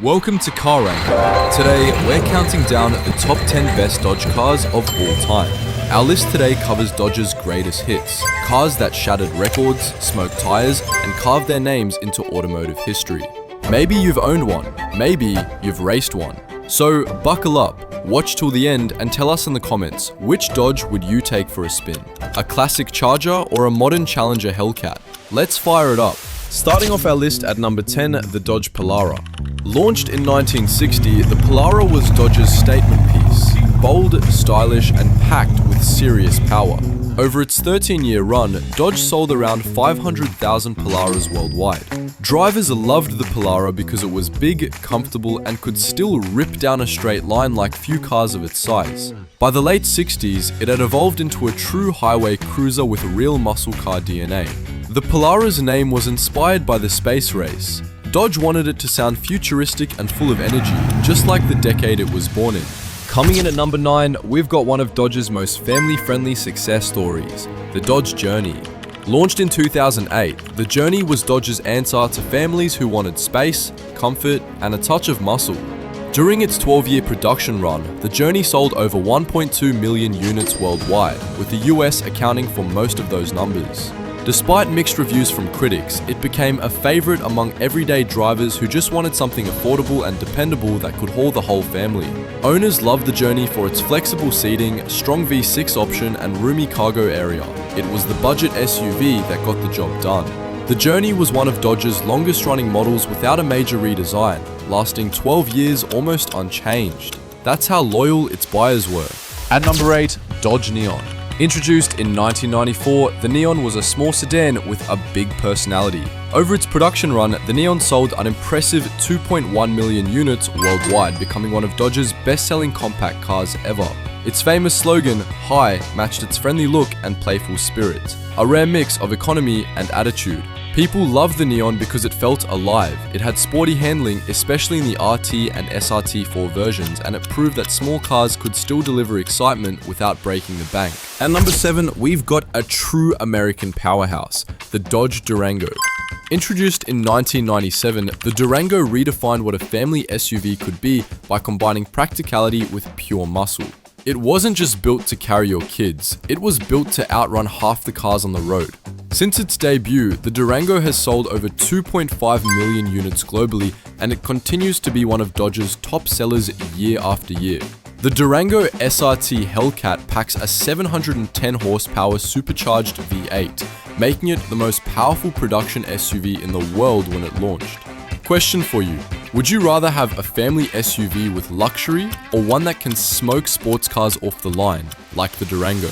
Welcome to Car Rank. Today, we're counting down the top 10 best Dodge cars of all time. Our list today covers Dodge's greatest hits, cars that shattered records, smoked tires, and carved their names into automotive history. Maybe you've owned one, maybe you've raced one. So buckle up, watch till the end, and tell us in the comments, which Dodge would you take for a spin? A classic Charger or a modern Challenger Hellcat? Let's fire it up. Starting off our list at number 10, the Dodge Polara. Launched in 1960, the Polara was Dodge's statement piece. Bold, stylish, and packed with serious power. Over its 13-year run, Dodge sold around 500,000 Polaras worldwide. Drivers loved the Polara because it was big, comfortable, and could still rip down a straight line like few cars of its size. By the late 60s, it had evolved into a true highway cruiser with real muscle car DNA. The Polara's name was inspired by the space race. Dodge wanted it to sound futuristic and full of energy, just like the decade it was born in. Coming in at number 9, we've got one of Dodge's most family-friendly success stories, the Dodge Journey. Launched in 2008, the Journey was Dodge's answer to families who wanted space, comfort, and a touch of muscle. During its 12-year production run, the Journey sold over 1.2 million units worldwide, with the US accounting for most of those numbers. Despite mixed reviews from critics, it became a favorite among everyday drivers who just wanted something affordable and dependable that could haul the whole family. Owners loved the Journey for its flexible seating, strong V6 option, and roomy cargo area. It was the budget SUV that got the job done. The Journey was one of Dodge's longest-running models without a major redesign, lasting 12 years almost unchanged. That's how loyal its buyers were. At number 8, Dodge Neon. Introduced in 1994, the Neon was a small sedan with a big personality. Over its production run, the Neon sold an impressive 2.1 million units worldwide, becoming one of Dodge's best-selling compact cars ever. Its famous slogan, "High," matched its friendly look and playful spirit, a rare mix of economy and attitude. People loved the Neon because it felt alive. It had sporty handling, especially in the RT and SRT4 versions, and it proved that small cars could still deliver excitement without breaking the bank. At number 7, we've got a true American powerhouse, the Dodge Durango. Introduced in 1997, the Durango redefined what a family SUV could be by combining practicality with pure muscle. It wasn't just built to carry your kids, it was built to outrun half the cars on the road. Since its debut, the Durango has sold over 2.5 million units globally, and it continues to be one of Dodge's top sellers year after year. The Durango SRT Hellcat packs a 710 horsepower supercharged V8, making it the most powerful production SUV in the world when it launched. Question for you. Would you rather have a family SUV with luxury or one that can smoke sports cars off the line, like the Durango?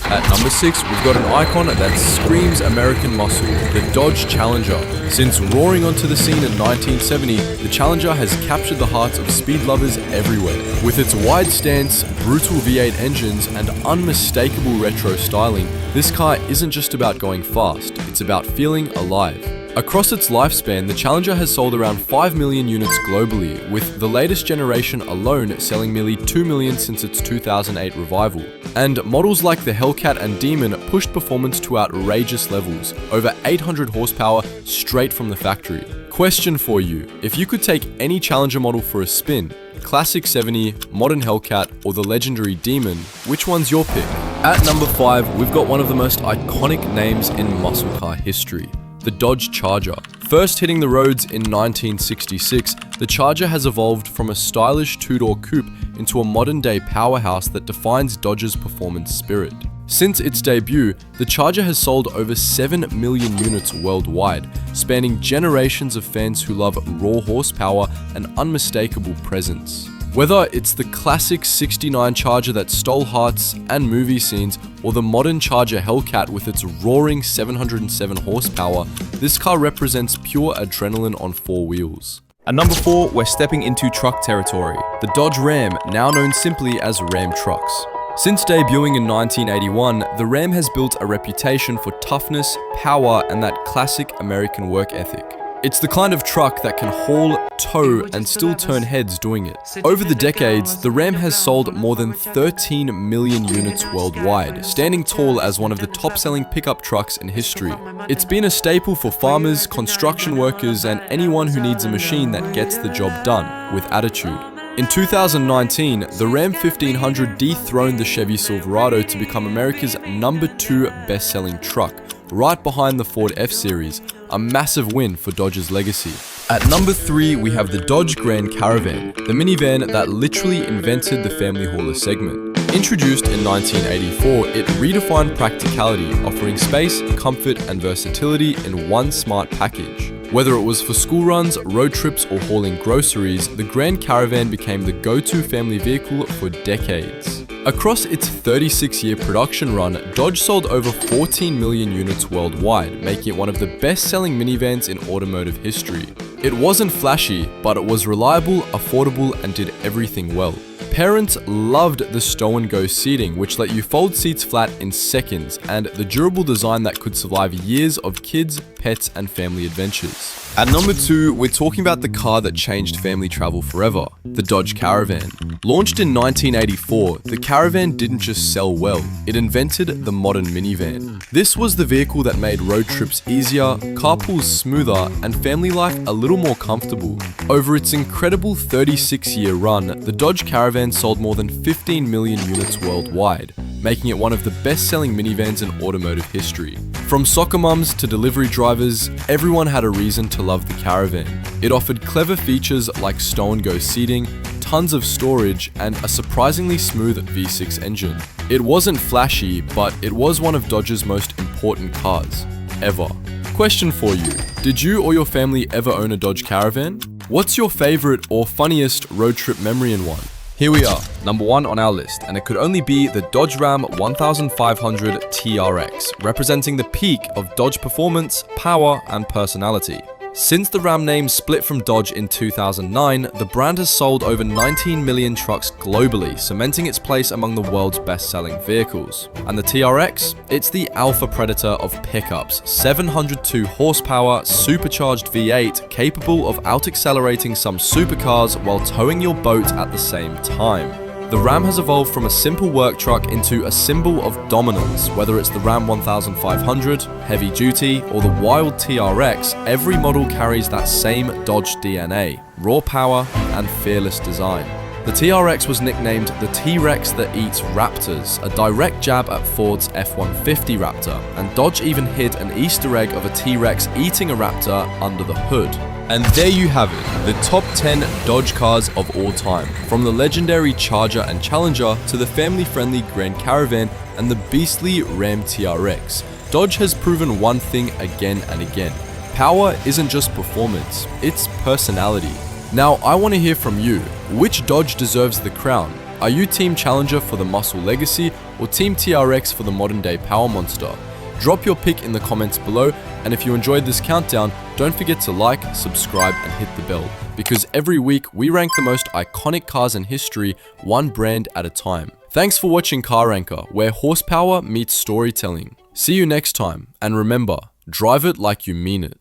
At number 6, we've got an icon that screams American muscle, the Dodge Challenger. Since roaring onto the scene in 1970, the Challenger has captured the hearts of speed lovers everywhere. With its wide stance, brutal V8 engines, and unmistakable retro styling, this car isn't just about going fast, it's about feeling alive. Across its lifespan, the Challenger has sold around 5 million units globally, with the latest generation alone selling nearly 2 million since its 2008 revival. And models like the Hellcat and Demon pushed performance to outrageous levels, over 800 horsepower straight from the factory. Question for you, if you could take any Challenger model for a spin, classic 70, modern Hellcat, or the legendary Demon, which one's your pick? At number 5, we've got one of the most iconic names in muscle car history, the Dodge Charger. First hitting the roads in 1966, the Charger has evolved from a stylish two-door coupe into a modern-day powerhouse that defines Dodge's performance spirit. Since its debut, the Charger has sold over 7 million units worldwide, spanning generations of fans who love raw horsepower and unmistakable presence. Whether it's the classic 69 Charger that stole hearts and movie scenes, or the modern Charger Hellcat with its roaring 707 horsepower, this car represents pure adrenaline on 4 wheels. At number 4, we're stepping into truck territory, the Dodge Ram, now known simply as Ram Trucks. Since debuting in 1981, the Ram has built a reputation for toughness, power, and that classic American work ethic. It's the kind of truck that can haul, tow, and still turn heads doing it. Over the decades, the Ram has sold more than 13 million units worldwide, standing tall as one of the top-selling pickup trucks in history. It's been a staple for farmers, construction workers, and anyone who needs a machine that gets the job done with attitude. In 2019, the Ram 1500 dethroned the Chevy Silverado to become America's #2 best-selling truck, right behind the Ford F-Series, a massive win for Dodge's legacy. At number 3, we have the Dodge Grand Caravan, the minivan that literally invented the family hauler segment. Introduced in 1984, it redefined practicality, offering space, comfort, and versatility in one smart package. Whether it was for school runs, road trips, or hauling groceries, the Grand Caravan became the go-to family vehicle for decades. Across its 36-year production run, Dodge sold over 14 million units worldwide, making it one of the best-selling minivans in automotive history. It wasn't flashy, but it was reliable, affordable, and did everything well. Parents loved the stow-and-go seating, which let you fold seats flat in seconds, and the durable design that could survive years of kids, pets, and family adventures. At number 2, we're talking about the car that changed family travel forever, the Dodge Caravan. Launched in 1984, the Caravan didn't just sell well, it invented the modern minivan. This was the vehicle that made road trips easier, carpools smoother, and family life a little more comfortable. Over its incredible 36-year run, the Dodge Caravan sold more than 15 million units worldwide, making it one of the best-selling minivans in automotive history. From soccer mums to delivery drivers, everyone had a reason to love the Caravan. It offered clever features like stow-and-go seating, tons of storage, and a surprisingly smooth V6 engine. It wasn't flashy, but it was one of Dodge's most important cars, ever. Question for you, did you or your family ever own a Dodge Caravan? What's your favorite or funniest road trip memory in one? Here we are, number 1 on our list, and it could only be the Dodge Ram 1500 TRX, representing the peak of Dodge performance, power, and personality. Since the Ram name split from Dodge in 2009, the brand has sold over 19 million trucks globally, cementing its place among the world's best-selling vehicles. And the TRX? It's the alpha predator of pickups, 702 horsepower, supercharged V8, capable of out-accelerating some supercars while towing your boat at the same time. The Ram has evolved from a simple work truck into a symbol of dominance. Whether it's the Ram 1500, heavy duty, or the wild TRX, every model carries that same Dodge DNA, raw power and fearless design. The TRX was nicknamed the T-Rex that eats Raptors, a direct jab at Ford's F-150 Raptor, and Dodge even hid an Easter egg of a T-Rex eating a Raptor under the hood. And there you have it, the top 10 Dodge cars of all time, from the legendary Charger and Challenger to the family-friendly Grand Caravan and the beastly Ram TRX. Dodge has proven one thing again and again. Power isn't just performance, it's personality. Now I want to hear from you. Which Dodge deserves the crown? Are you Team Challenger for the muscle legacy or Team TRX for the modern-day power monster? Drop your pick in the comments below, and if you enjoyed this countdown, don't forget to like, subscribe, and hit the bell, because every week we rank the most iconic cars in history, one brand at a time. Thanks for watching Car Ranker, where horsepower meets storytelling. See you next time, and remember, drive it like you mean it.